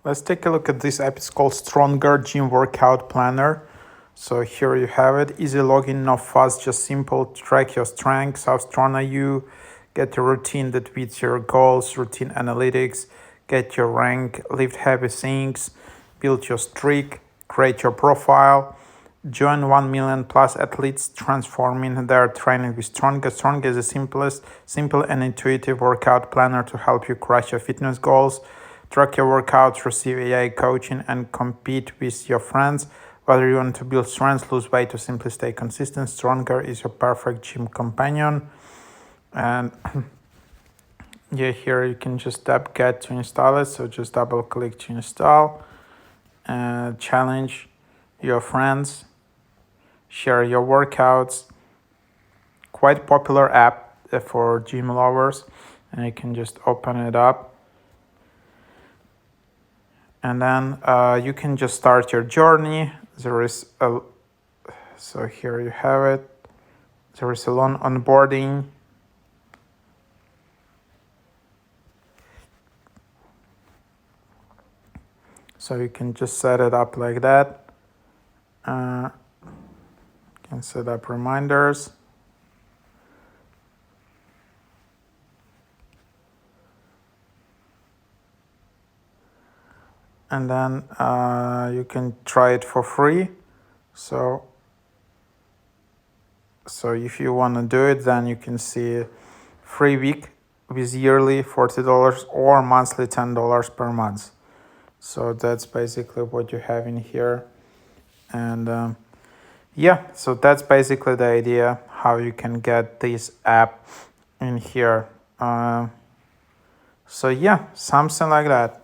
Let's take a look at this app. It's called Stronger Gym Workout Planner. So here you have it. Easy login, no fuss, just simple. Track your strengths, how strong are you, get a routine that meets your goals, routine analytics, get your rank, lift heavy things, build your streak, create your profile, join 1 million plus athletes transforming their training with Stronger. Stronger is the simple and intuitive workout planner to help you crush your fitness goals. Track your workouts, receive AI coaching, and compete with your friends. Whether you want to build strength, lose weight, or simply stay consistent, Stronger is your perfect gym companion. And yeah, here you can just tap get to install it. So just double click to install. Challenge your friends, share your workouts. Quite popular app for gym lovers. And you can just open it up. And then you can just start your journey. So here you have it. There is a long onboarding. So you can just set it up like that. You can set up reminders. And then you can try it for free. So if you want to do it, then you can see free week with yearly $40 or monthly $10 per month. So that's basically what you have in here. And yeah, so that's basically the idea how you can get this app in here. So yeah, something like that.